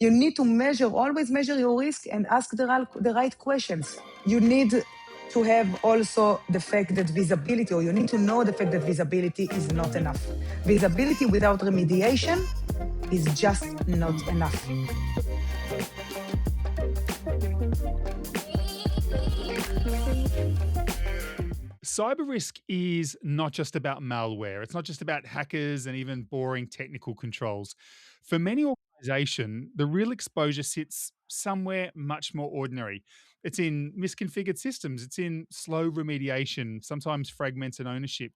You need to always measure your risk and ask the right questions. You need to have also the fact that visibility, or you need to know the fact that visibility is not enough. Visibility without remediation is just not enough. Cyber risk is not just about malware. It's not just about hackers and even boring technical controls. For many organizations, the real exposure sits somewhere much more ordinary. It's in misconfigured systems, it's in slow remediation, sometimes fragmented ownership.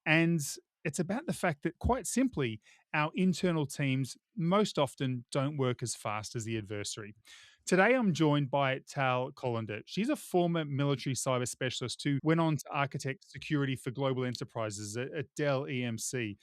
And it's about the fact that, quite simply, our internal teams most often don't work as fast as the adversary. Today, I'm joined by Tal Kollender. She's a former military cyber specialist who went on to architect security for global enterprises at Dell EMC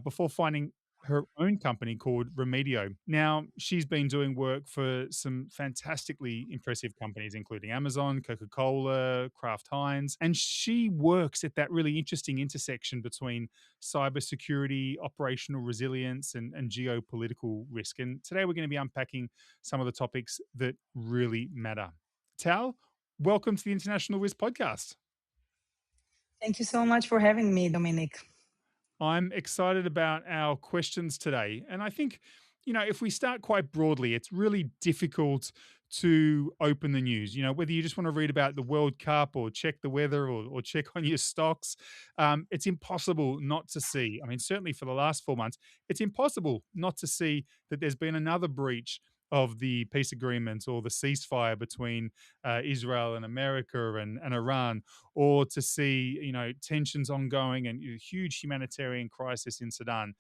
before finding her own company called Remedio. Now, she's been doing work for some fantastically impressive companies, including Amazon, Coca-Cola, Kraft Heinz, and she works at that really interesting intersection between cybersecurity, operational resilience, and geopolitical risk. And today we're going to be unpacking some of the topics that really matter. Tal, welcome to the International Risk Podcast. Thank you so much for having me, Dominic. I'm excited about our questions today. And I think, if we start quite broadly, it's really difficult to open the news. Whether you just want to read about the World Cup or check the weather or check on your stocks, it's impossible not to see. I mean, certainly for the last 4 months, it's impossible not to see that there's been another breach of the peace agreement or the ceasefire between Israel and America and Iran, or to see tensions ongoing and a huge humanitarian crisis in Sudan,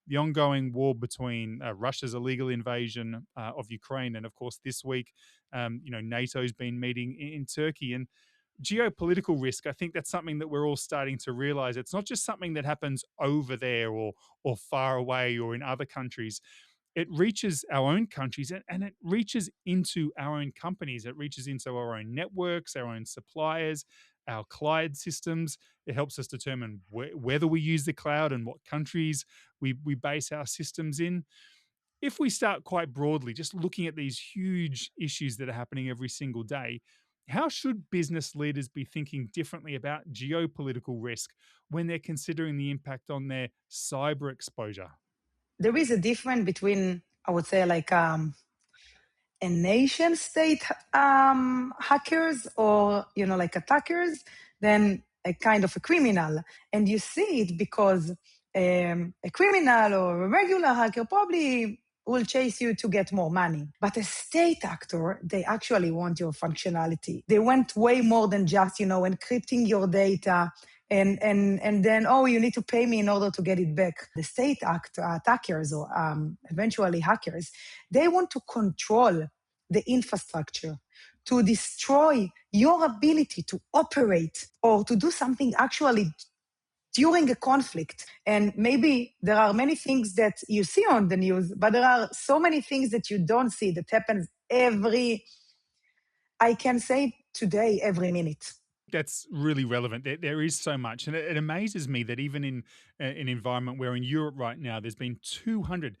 the ongoing war between Russia's illegal invasion of Ukraine, and of course this week, NATO's been meeting in Turkey. And geopolitical risk, I think that's something that we're all starting to realize. It's not just something that happens over there or far away or in other countries. It reaches our own countries and it reaches into our own companies. It reaches into our own networks, our own suppliers, our cloud systems. It helps us determine whether we use the cloud and what countries we base our systems in. If we start quite broadly, just looking at these huge issues that are happening every single day, how should business leaders be thinking differently about geopolitical risk when they're considering the impact on their cyber exposure? There is a difference between, I would say, like a nation state hackers or, like attackers, than a kind of a criminal. And you see it because a criminal or a regular hacker probably will chase you to get more money. But a state actor, they actually want your functionality. They want way more than just, encrypting your data and then, you need to pay me in order to get it back. The state attackers or eventually hackers, they want to control the infrastructure, to destroy your ability to operate or to do something actually during a conflict. And maybe there are many things that you see on the news, but there are so many things that you don't see that happens every minute. That's really relevant. There is so much. And it amazes me that even in an environment where in Europe right now, there's been 200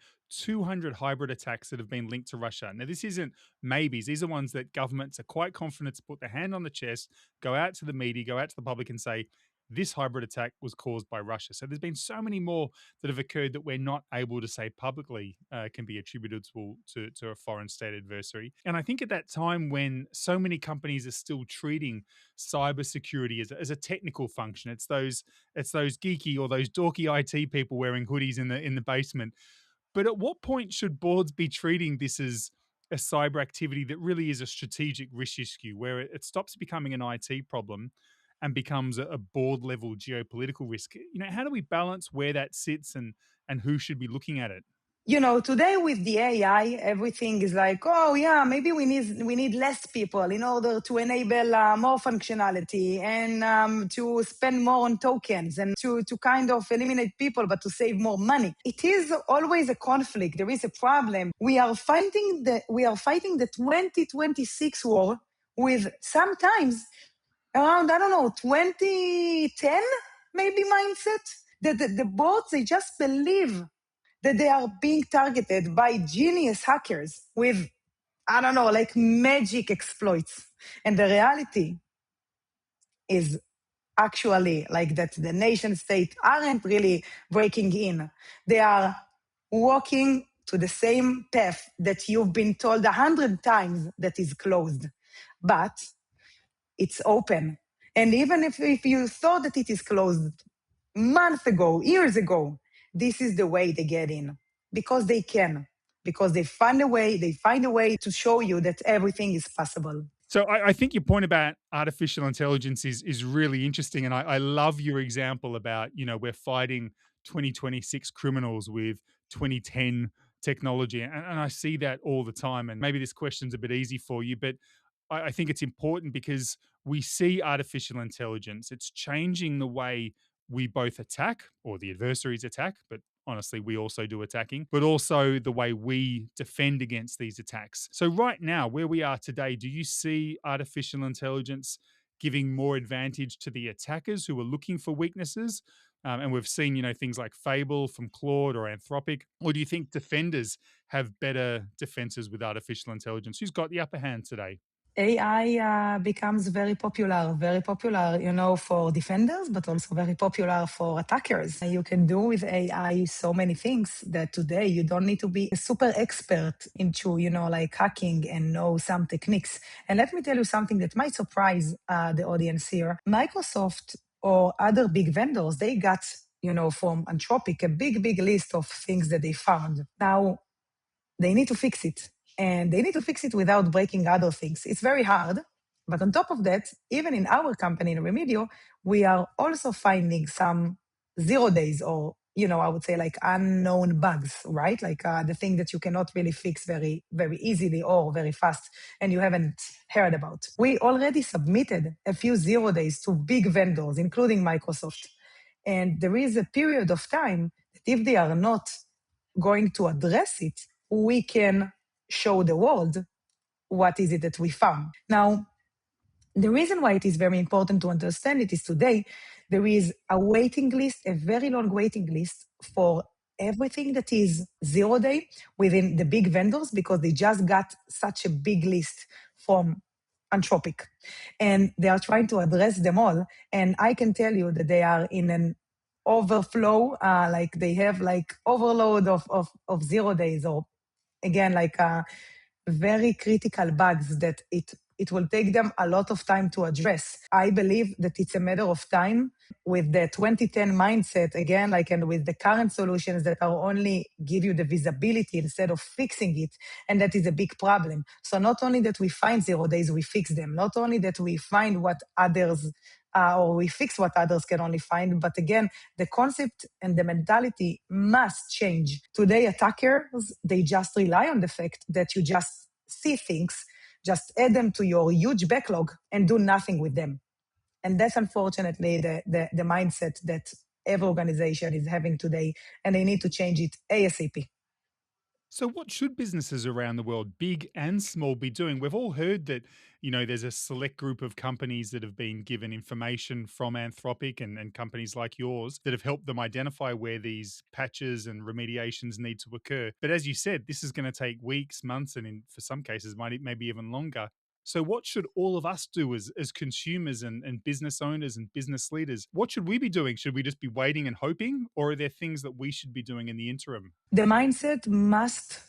hybrid attacks that have been linked to Russia. Now, this isn't maybes. These are ones that governments are quite confident to put their hand on the chest, go out to the media, go out to the public and say, this hybrid attack was caused by Russia. So there's been so many more that have occurred that we're not able to say publicly can be attributable to a foreign state adversary. And I think at that time when so many companies are still treating cybersecurity as a technical function, it's those geeky or those dorky IT people wearing hoodies in the basement. But at what point should boards be treating this as a cyber activity that really is a strategic risk issue, where it stops becoming an IT problem and becomes a board level geopolitical risk? How do we balance where that sits and who should be looking at it? Today with the AI, everything is like, maybe we need less people in order to enable more functionality and to spend more on tokens and to kind of eliminate people, but to save more money. It is always a conflict. There is a problem. We are fighting the 2026 war with sometimes around, 2010 maybe mindset. The boards, they just believe that they are being targeted by genius hackers with, I don't know, like magic exploits. And the reality is actually like that the nation state aren't really breaking in. They are walking to the same path that you've been told 100 times that is closed, but it's open. And even if you thought that it is closed months ago, years ago, this is the way they get in because they can, because they find a way to show you that everything is possible. So I think your point about artificial intelligence is really interesting, and I love your example about we're fighting 2026 criminals with 2010 technology, and I see that all the time. And maybe this question's a bit easy for you, but I think it's important because we see artificial intelligence. It's changing the way we both attack, or the adversaries attack, but honestly, we also do attacking, but also the way we defend against these attacks. So, right now, where we are today, do you see artificial intelligence giving more advantage to the attackers who are looking for weaknesses? And we've seen, things like Fable from Claude or Anthropic. Or do you think defenders have better defenses with artificial intelligence? Who's got the upper hand today? AI becomes very popular, for defenders, but also very popular for attackers. You can do with AI so many things that today you don't need to be a super expert into, like hacking and know some techniques. And let me tell you something that might surprise the audience here. Microsoft or other big vendors, they got, from Anthropic, a big list of things that they found. Now, they need to fix it. And they need to fix it without breaking other things. It's very hard. But on top of that, even in our company, in Remedio, we are also finding some 0 days or, I would say like unknown bugs, right? Like the thing that you cannot really fix very, very easily or very fast and you haven't heard about. We already submitted a few 0 days to big vendors, including Microsoft. And there is a period of time that if they are not going to address it, we can show the world what is it that we found. Now, the reason why it is very important to understand it is today there is a waiting list, a very long waiting list for everything that is 0 day within the big vendors because they just got such a big list from Anthropic. And they are trying to address them all. And I can tell you that they are in an overflow, like they have like overload of 0 days or again, like very critical bugs that it will take them a lot of time to address. I believe that it's a matter of time with the 2010 mindset, again, like, and with the current solutions that are only give you the visibility instead of fixing it. And that is a big problem. So not only that we find 0 days, we fix them. Not only that we find what others or we fix what others can only find. But again, the concept and the mentality must change. Today, attackers, they just rely on the fact that you just see things, just add them to your huge backlog and do nothing with them. And that's unfortunately the mindset that every organization is having today, and they need to change it ASAP. So, what should businesses around the world, big and small, be doing? We've all heard that, there's a select group of companies that have been given information from Anthropic and companies like yours that have helped them identify where these patches and remediations need to occur. But as you said, this is going to take weeks, months, and for some cases, maybe even longer. So, what should all of us do as consumers and business owners and business leaders? What should we be doing? Should we just be waiting and hoping, or are there things that we should be doing in the interim? The mindset must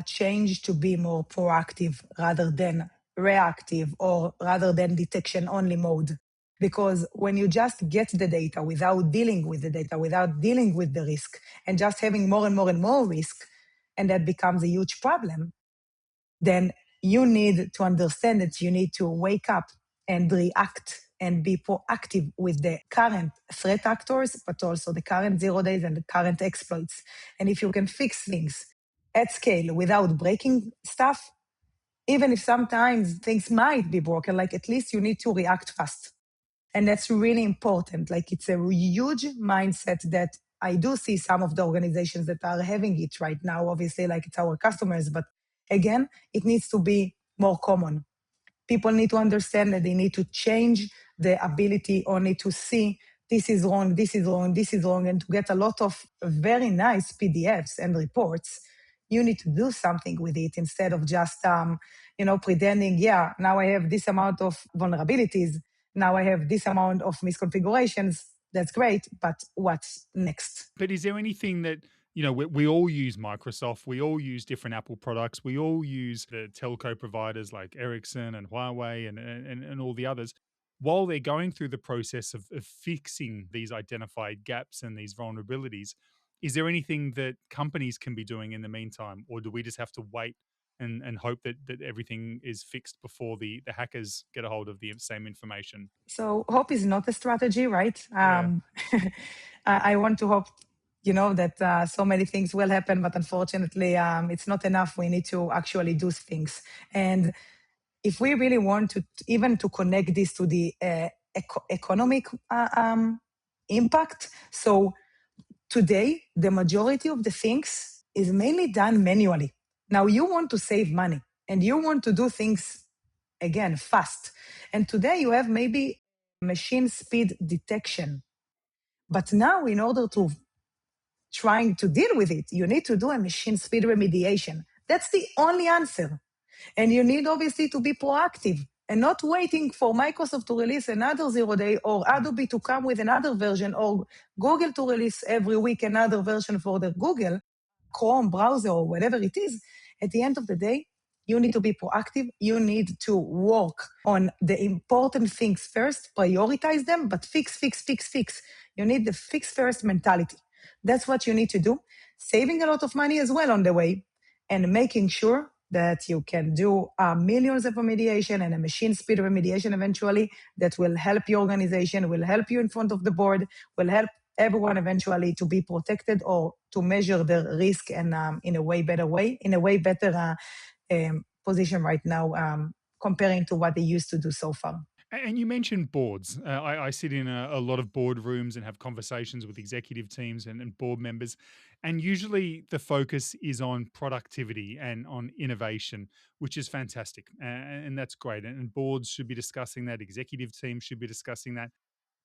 change to be more proactive rather than reactive or rather than detection only mode. Because when you just get the data without dealing with the data, without dealing with the risk, and just having more and more and more risk, and that becomes a huge problem, then you need to understand that you need to wake up and react and be proactive with the current threat actors, but also the current 0 days and the current exploits. And if you can fix things at scale without breaking stuff, even if sometimes things might be broken, like at least you need to react fast. And that's really important. Like it's a huge mindset that I do see some of the organizations that are having it right now, obviously, like it's our customers, but again, it needs to be more common. People need to understand that they need to change the ability only to see this is wrong, this is wrong, this is wrong, and to get a lot of very nice PDFs and reports, you need to do something with it instead of just, pretending, yeah, now I have this amount of vulnerabilities, now I have this amount of misconfigurations. That's great, but what's next? But is there anything that, we all use Microsoft, we all use different Apple products, we all use the telco providers like Ericsson and Huawei and all the others. While they're going through the process of fixing these identified gaps and these vulnerabilities, is there anything that companies can be doing in the meantime? Or do we just have to wait and hope that everything is fixed before the hackers get a hold of the same information? So hope is not a strategy, right? Yeah. I want to hope, that so many things will happen, but unfortunately, it's not enough. We need to actually do things. And if we really want to, even to connect this to the economic impact, so today, the majority of the things is mainly done manually. Now you want to save money and you want to do things again fast. And today you have maybe machine speed detection. But now in order to trying to deal with it, you need to do a machine speed remediation. That's the only answer. And you need obviously to be proactive and not waiting for Microsoft to release another 0 day or Adobe to come with another version or Google to release every week another version for the Google Chrome browser or whatever it is. At the end of the day, you need to be proactive. You need to work on the important things first, prioritize them, but fix, fix, fix, fix. You need the fix first mentality. That's what you need to do. Saving a lot of money as well on the way and making sure that you can do millions of remediation and a machine speed remediation eventually that will help your organization, will help you in front of the board, will help everyone eventually to be protected or to measure the risk and in a way better position right now comparing to what they used to do so far. And you mentioned boards. I sit in a lot of boardrooms and have conversations with executive teams and board members. And usually the focus is on productivity and on innovation, which is fantastic. And that's great. And boards should be discussing that, executive teams should be discussing that.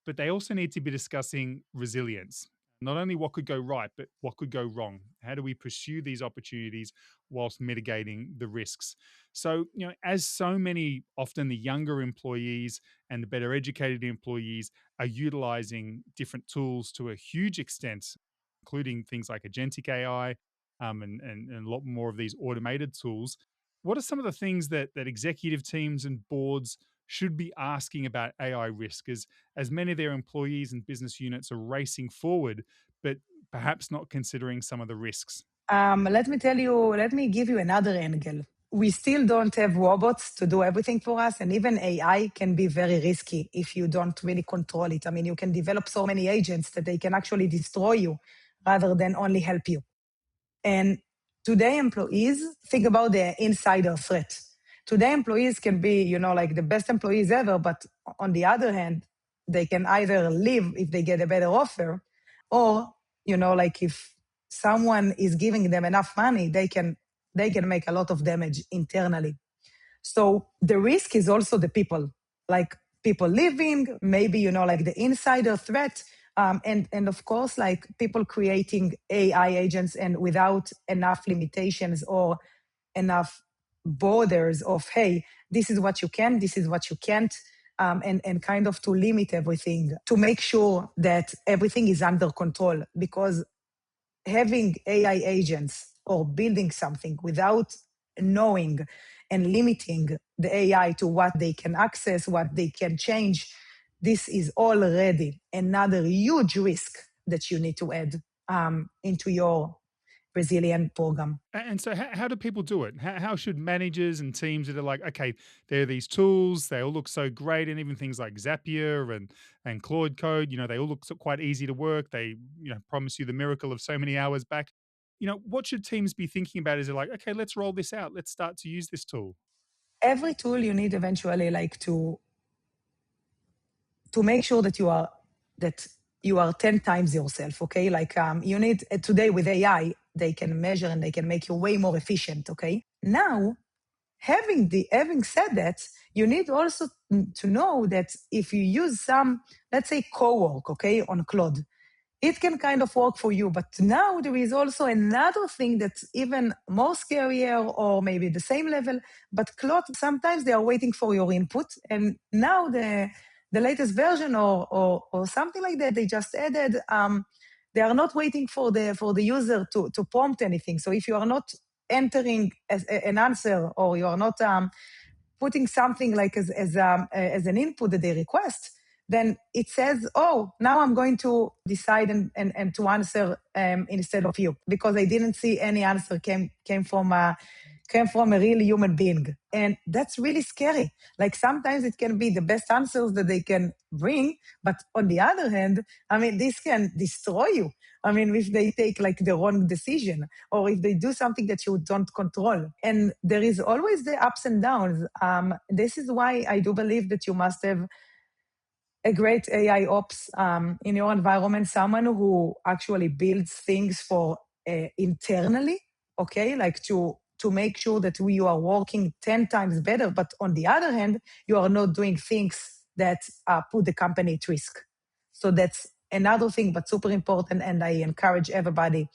But they also need to be discussing resilience. Not only what could go right, but what could go wrong. How do we pursue these opportunities whilst mitigating the risks? So, as so many, often the younger employees and the better educated employees are utilizing different tools to a huge extent, including things like agentic AI and a lot more of these automated tools. What are some of the things that executive teams and boards should be asking about AI risk as many of their employees and business units are racing forward, but perhaps not considering some of the risks? Let me give you another angle. We still don't have robots to do everything for us, and even AI can be very risky if you don't really control it. I mean, you can develop so many agents that they can actually destroy you rather than only help you. And today employees, think about the insider threat. Today employees can be, like the best employees ever, but on the other hand, they can either leave if they get a better offer, or, like if someone is giving them enough money, they can make a lot of damage internally. So the risk is also the people, like people living, maybe, like the insider threat, and of course, like people creating AI agents and without enough limitations or enough borders of, hey, this is what you can, this is what you can't, and kind of to limit everything, to make sure that everything is under control. Because having AI agents or building something without knowing and limiting the AI to what they can access, what they can change, this is already another huge risk that you need to add into your resilient program. And so, how do people do it? How should managers and teams that are like, okay, there are these tools, they all look so great, and even things like Zapier and Claude Code, they all look so quite easy to work. They, promise you the miracle of so many hours back. What should teams be thinking about? Is it like, okay, let's roll this out, let's start to use this tool? Every tool you need eventually like to make sure that you are 10 times yourself, okay? Like you need, today with AI, they can measure and they can make you way more efficient, okay? Now, having said that, you need also to know that if you use some, let's say, co-work, okay, on Claude, it can kind of work for you. But now there is also another thing that's even more scarier or maybe the same level. But Claude, sometimes they are waiting for your input. And now the latest version or something like that, they just added, they are not waiting for the user to prompt anything. So if you are not entering an answer or you are not putting something like as an input that they request, then it says, oh, now I'm going to decide and to answer instead of you, because I didn't see any answer came from a real human being. And that's really scary. Like sometimes it can be the best answers that they can bring, but on the other hand, I mean, this can destroy you. I mean, if they take like the wrong decision or if they do something that you don't control. And there is always the ups and downs. This is why I do believe that you must have a great AI ops in your environment, someone who actually builds things for internally, okay, like to make sure that we are working 10 times better. But on the other hand, you are not doing things that put the company at risk. So that's another thing, but super important. And I encourage everybody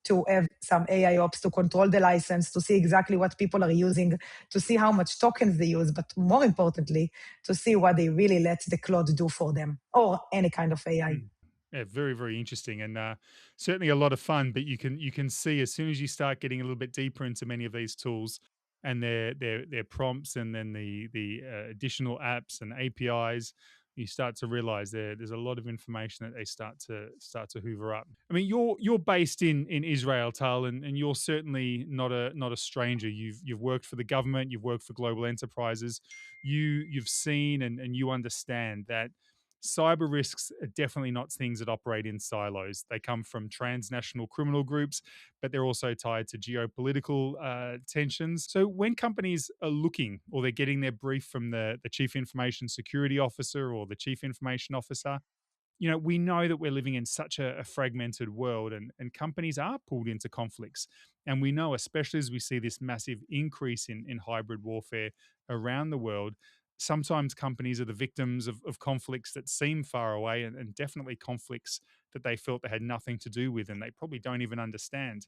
to have some AI ops to control the license, to see exactly what people are using, to see how much tokens they use, but more importantly, to see what they really let the cloud do for them or any kind of AI. Yeah, very, very interesting, and certainly a lot of fun. But you can see as soon as you start getting a little bit deeper into many of these tools and their prompts, and then the additional apps and APIs, you start to realize there's a lot of information that they start to hoover up. I mean, you're based in Israel, Tal, and you're certainly not a stranger. You've worked for the government, you've worked for global enterprises, you've seen and you understand that cyber risks are definitely not things that operate in silos. They come from transnational criminal groups, but they're also tied to geopolitical tensions. So when companies are looking or they're getting their brief from the chief information security officer or the chief information officer, we know that we're living in such a fragmented world, and companies are pulled into conflicts. And we know, especially as we see this massive increase in hybrid warfare around the world, sometimes companies are the victims of conflicts that seem far away, and definitely conflicts that they felt they had nothing to do with and they probably don't even understand.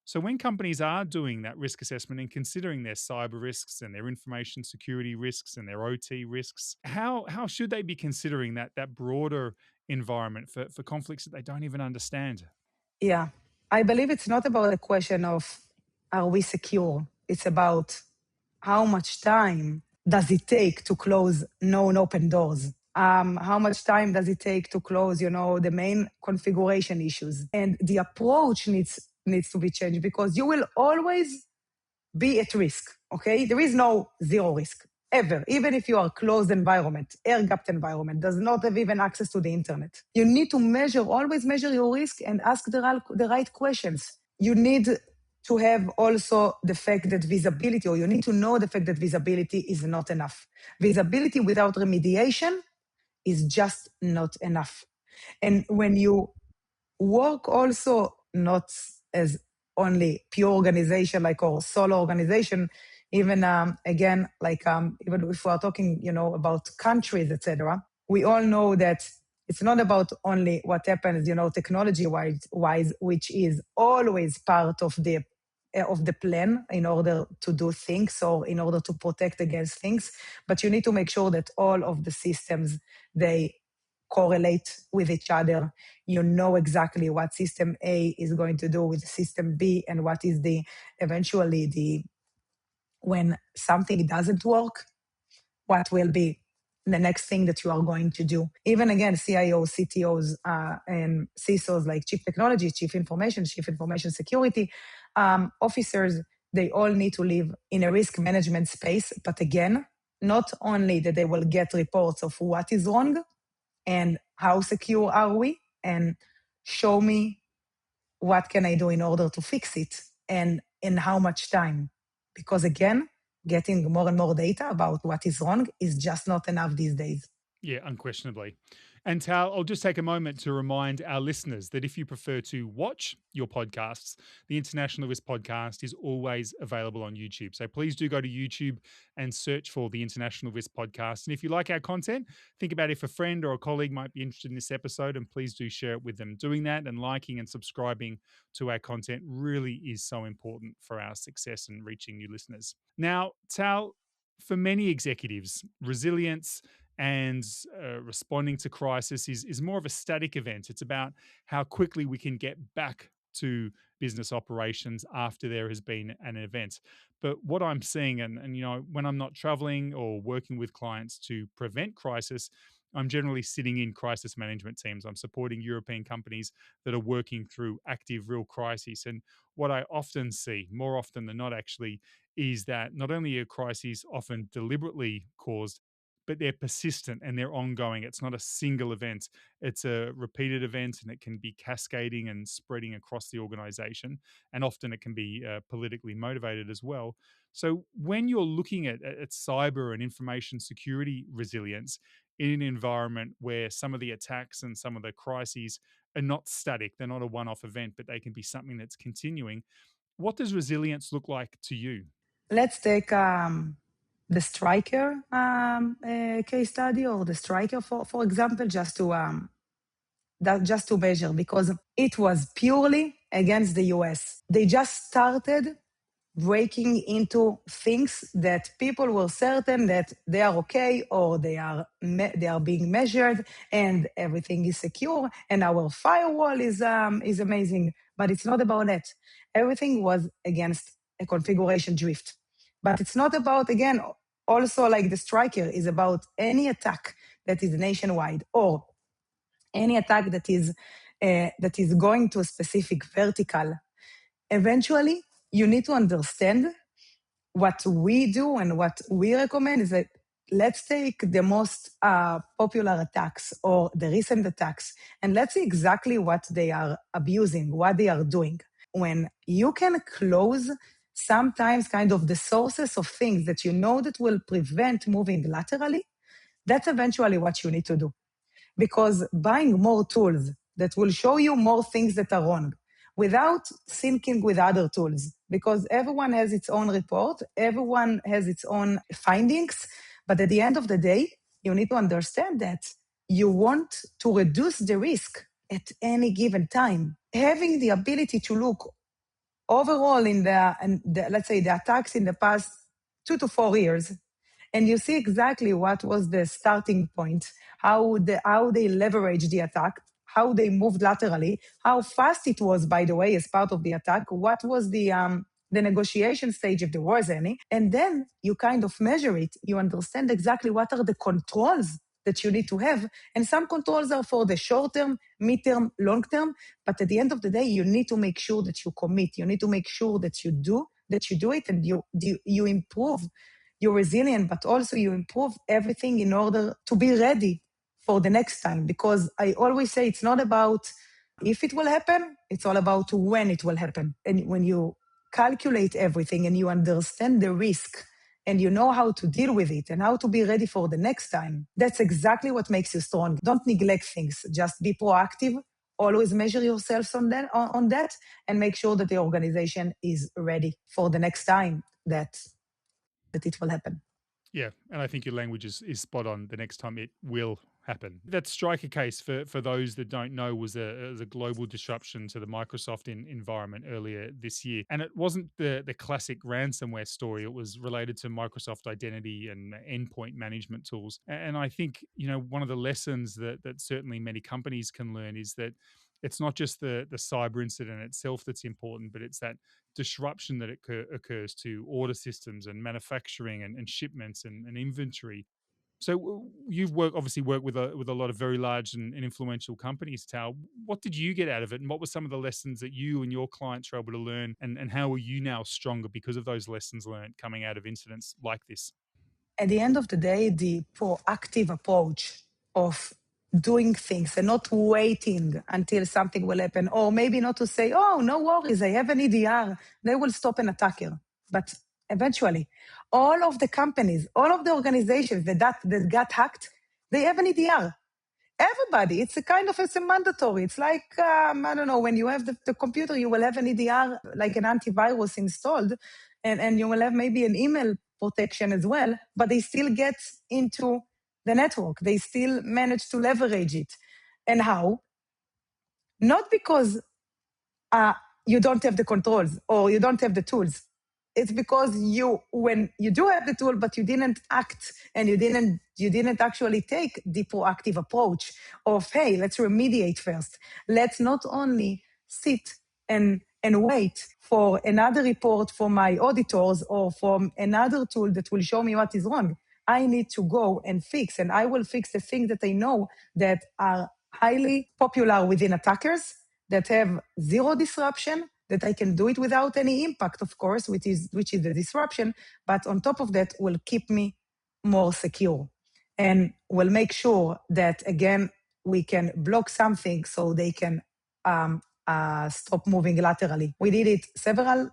So when companies are doing that risk assessment and considering their cyber risks and their information security risks and their OT risks, how should they be considering that broader environment for conflicts that they don't even understand? Yeah. I believe it's not about a question of are we secure? It's about how much time does it take to close known open doors? How much time does it take to close, the main configuration issues? And the approach needs to be changed, because you will always be at risk, okay? There is no zero risk, ever. Even if you are closed environment, air-gapped environment, does not have even access to the internet. You need to always measure your risk and ask the right questions. You need to have also the fact that visibility, or you need to know the fact that visibility is not enough. Visibility without remediation is just not enough. And when you work also not as only pure organization, like or solo organization, even again, like even if we are talking, about countries, etc. We all know that it's not about only what happens, technology wise, which is always part of the plan in order to do things or in order to protect against things, but you need to make sure that all of the systems, they correlate with each other. You know exactly what system A is going to do with system B, and what is eventually when something doesn't work, what will be the next thing that you are going to do. Even again, CIOs, CTOs, and CISOs, like chief technology, chief information security officers, they all need to live in a risk management space. But again, not only that they will get reports of what is wrong and how secure are we, and show me what can I do in order to fix it, and in how much time. Because again, getting more and more data about what is wrong is just not enough these days. Yeah, unquestionably. And Tal, I'll just take a moment to remind our listeners that if you prefer to watch your podcasts, the International Risk Podcast is always available on YouTube. So please do go to YouTube and search for the International Risk Podcast. And if you like our content, think about if a friend or a colleague might be interested in this episode, and please do share it with them. Doing that and liking and subscribing to our content really is so important for our success and reaching new listeners. Now, Tal, for many executives, resilience and responding to crisis is more of a static event. It's about how quickly we can get back to business operations after there has been an event. But what I'm seeing, and you know, when I'm not traveling or working with clients to prevent crisis, I'm generally sitting in crisis management teams. I'm supporting European companies that are working through active real crises. And what I often see, more often than not, actually, is that not only are crises often deliberately caused, but they're persistent and they're ongoing. It's not a single event, it's a repeated event, and it can be cascading and spreading across the organization. And often it can be politically motivated as well. So, when you're looking at cyber and information security resilience in an environment where some of the attacks and some of the crises are not static, they're not a one off event, but they can be something that's continuing, what does resilience look like to you? Let's take the striker case study, or the striker, for example, just to measure, because it was purely against the US. They just started breaking into things that people were certain that they are okay, or they are being measured and everything is secure and our firewall is amazing. But it's not about that. Everything was against a configuration drift. But it's not about, again, also like the striker is about any attack that is nationwide, or any attack that is going to a specific vertical. Eventually, you need to understand what we do and what we recommend is that let's take the most popular attacks or the recent attacks, and let's see exactly what they are abusing, what they are doing. When you can close sometimes kind of the sources of things that you know that will prevent moving laterally, that's eventually what you need to do, because buying more tools that will show you more things that are wrong without syncing with other tools, because everyone has its own report, everyone has its own findings, but at the end of the day, you need to understand that you want to reduce the risk at any given time. Having the ability to look overall in let's say the attacks in the past 2 to 4 years, and you see exactly what was the starting point, how they leveraged the attack, how they moved laterally, how fast it was, by the way, as part of the attack, what was the negotiation stage if there was any, and then you kind of measure it. You understand exactly what are the controls that you need to have, and some controls are for the short term, mid-term, long term, but at the end of the day, you need to make sure that you commit. You need to make sure that you do it, and you improve you're resilient, but also you improve everything in order to be ready for the next time. Because I always say it's not about if it will happen, it's all about when it will happen. And when you calculate everything and you understand the risk and you know how to deal with it and how to be ready for the next time, that's exactly what makes you strong. Don't neglect things. Just be proactive. Always measure yourselves on that, and make sure that the organization is ready for the next time that it will happen. Yeah, and I think your language is spot on. The next time it will happen. That striker case, for those that don't know, was a global disruption to the Microsoft environment earlier this year, and it wasn't the classic ransomware story. It was related to Microsoft identity and endpoint management tools. And I think, you know, one of the lessons that certainly many companies can learn is that it's not just the cyber incident itself that's important, but it's that disruption that occurs to order systems and manufacturing and shipments and inventory. So you've obviously worked with a lot of very large and influential companies, Tal. What did you get out of it, and what were some of the lessons that you and your clients were able to learn, and how are you now stronger because of those lessons learned coming out of incidents like this? At the end of the day, the proactive approach of doing things and not waiting until something will happen, or maybe not to say, oh, no worries, I have an EDR, they will stop an attacker. But eventually, all of the companies, all of the organizations that got hacked, they have an EDR. Everybody, it's a mandatory. It's like, I don't know, when you have the computer, you will have an EDR, like an antivirus installed, and you will have maybe an email protection as well, but they still get into the network. They still manage to leverage it. And how? Not because you don't have the controls or you don't have the tools. It's because when you do have the tool, but you didn't act and you didn't actually take the proactive approach of, hey, let's remediate first. Let's not only sit and wait for another report from my auditors or from another tool that will show me what is wrong. I need to go and fix, and I will fix the things that I know that are highly popular within attackers, that have zero disruption, that I can do it without any impact, of course, which is the disruption, but on top of that will keep me more secure and will make sure that, again, we can block something so they can stop moving laterally. We did it several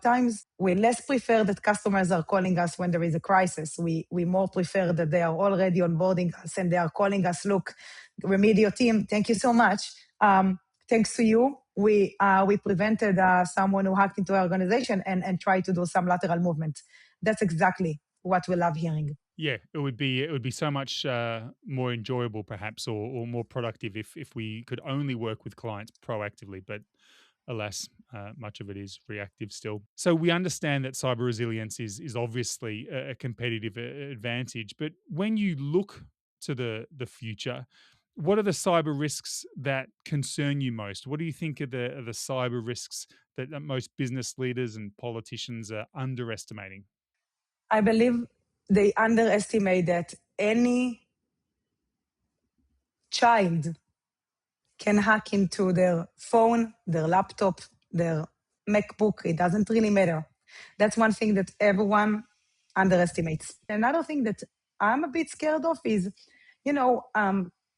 times. We less prefer that customers are calling us when there is a crisis. We more prefer that they are already onboarding us and they are calling us, look, Remedio team, thank you so much. Thanks to you, we prevented someone who hacked into our organization and tried to do some lateral movement. That's exactly what we love hearing. Yeah, it would be so much more enjoyable, perhaps, or more productive if we could only work with clients proactively. But alas, much of it is reactive still. So we understand that cyber resilience is obviously a competitive advantage. But when you look to the future, what are the cyber risks that concern you most? What do you think are the cyber risks that most business leaders and politicians are underestimating? I believe they underestimate that any child can hack into their phone, their laptop, their MacBook. It doesn't really matter. That's one thing that everyone underestimates. Another thing that I'm a bit scared of is,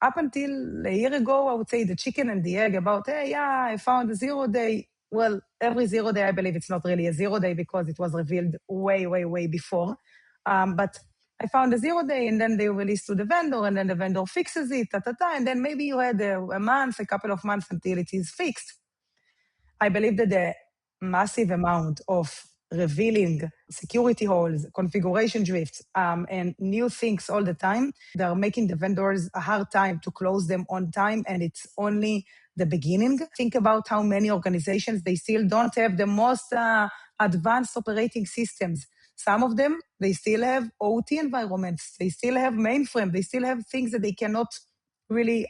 up until a year ago, I would say the chicken and the egg about, hey, yeah, I found a 0 day. Well, every 0 day, I believe it's not really a 0 day because it was revealed way, way, way before. But I found a 0 day, and then they release to the vendor, and then the vendor fixes it, and then maybe you had a couple of months until it is fixed. I believe that the massive amount of revealing security holes, configuration drifts, and new things all the time, they are making the vendors a hard time to close them on time, and it's only the beginning. Think about how many organizations, they still don't have the most advanced operating systems. Some of them, they still have OT environments. They still have mainframe. They still have things that they cannot really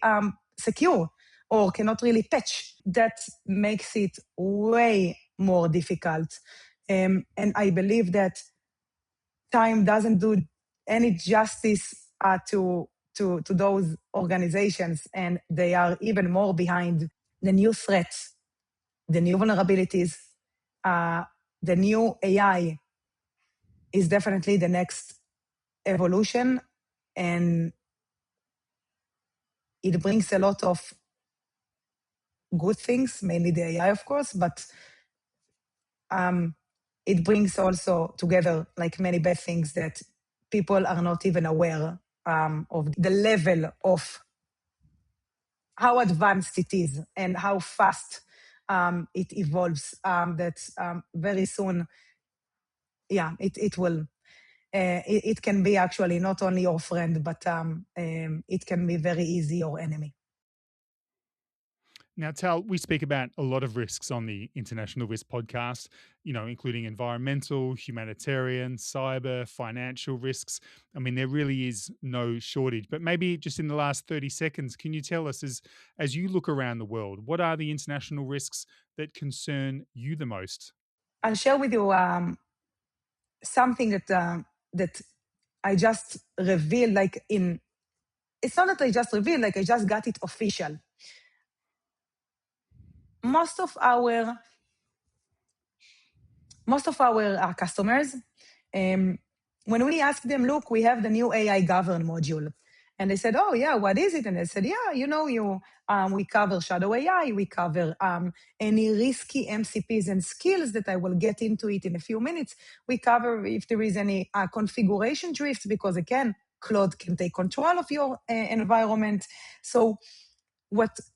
secure or cannot really patch. That makes it way more difficult. And I believe that time doesn't do any justice to those organizations, and they are even more behind the new threats, the new vulnerabilities, the new AI is definitely the next evolution, and it brings a lot of good things, mainly the AI, of course, but it brings also together like many bad things that people are not even aware of the level of how advanced it is and how fast it evolves. That very soon, it will. It can be actually not only your friend, but it can be very easy your enemy. Now, Tal, we speak about a lot of risks on the International Risk podcast, including environmental, humanitarian, cyber, financial risks. I mean, there really is no shortage. But maybe just in the last 30 seconds, can you tell us, as you look around the world, what are the international risks that concern you the most? I'll share with you something that I just revealed, it's not that I just revealed, like I just got it official. Most of our customers, when we ask them, look, we have the new AI govern module. And they said, oh, yeah, what is it? And I said, yeah, we cover shadow AI. We cover any risky MCPs and skills that I will get into it in a few minutes. We cover if there is any configuration drifts, because, again, Claude can take control of your environment. So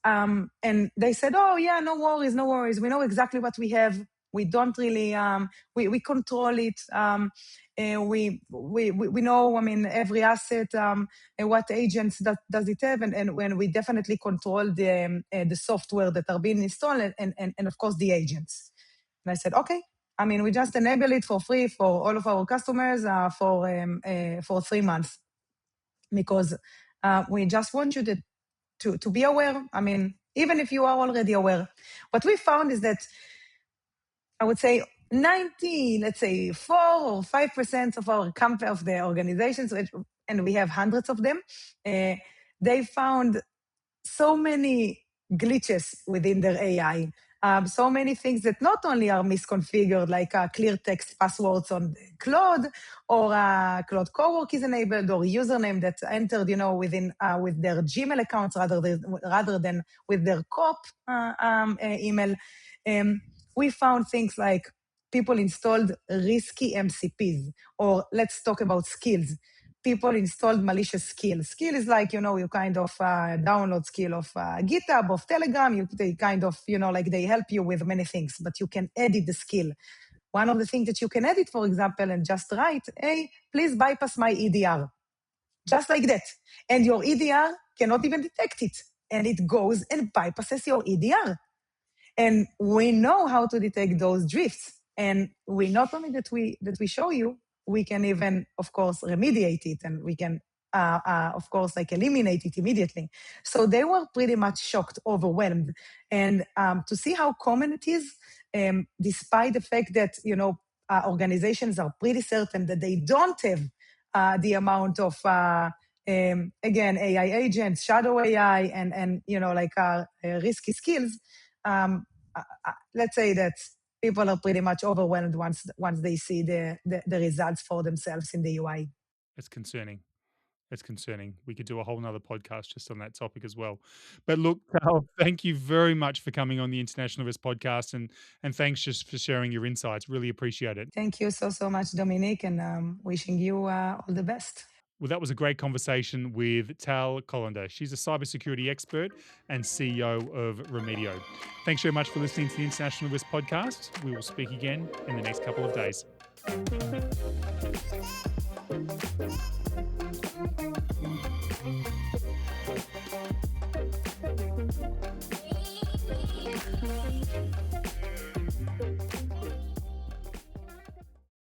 and they said, oh yeah, no worries, no worries. We know exactly what we have. We don't really, we control it. We know, I mean, every asset, and what agents does it have, and when we definitely control the software that are being installed, and of course the agents. And I said, okay. I mean, we just enable it for free for all of our customers for 3 months, because we just want you to be aware. I mean, even if you are already aware. What we found is that I would say 90, let's say 4 or 5% of of the organizations, and we have hundreds of them, they found so many glitches within their AI. So many things that not only are misconfigured, like clear text passwords on Claude, or Claude Cowork is enabled, or username that's entered, within with their Gmail accounts rather than with their COP email. We found things like people installed risky MCPs, or let's talk about skills. People installed malicious skill. Skill is like, you kind of download skill of GitHub, of Telegram. They kind of, like they help you with many things, but you can edit the skill. One of the things that you can edit, for example, and just write, hey, please bypass my EDR. Just like that. And your EDR cannot even detect it. And it goes and bypasses your EDR. And we know how to detect those drifts. And we not only that we show you, we can even, of course, remediate it, and we can, of course, like eliminate it immediately. So they were pretty much shocked, overwhelmed, and to see how common it is, despite the fact that organizations are pretty certain that they don't have the amount of again, AI agents, shadow AI, and risky skills. Let's say that people are pretty much overwhelmed once they see the results for themselves in the UI. It's concerning. It's concerning. We could do a whole nother podcast just on that topic as well. But look, Tal, thank you very much for coming on the International Risk Podcast, and thanks just for sharing your insights. Really appreciate it. Thank you so much, Dominic, and wishing you all the best. Well, that was a great conversation with Tal Kollender. She's a cybersecurity expert and CEO of Remedio. Thanks very much for listening to the International Risk Podcast. We will speak again in the next couple of days.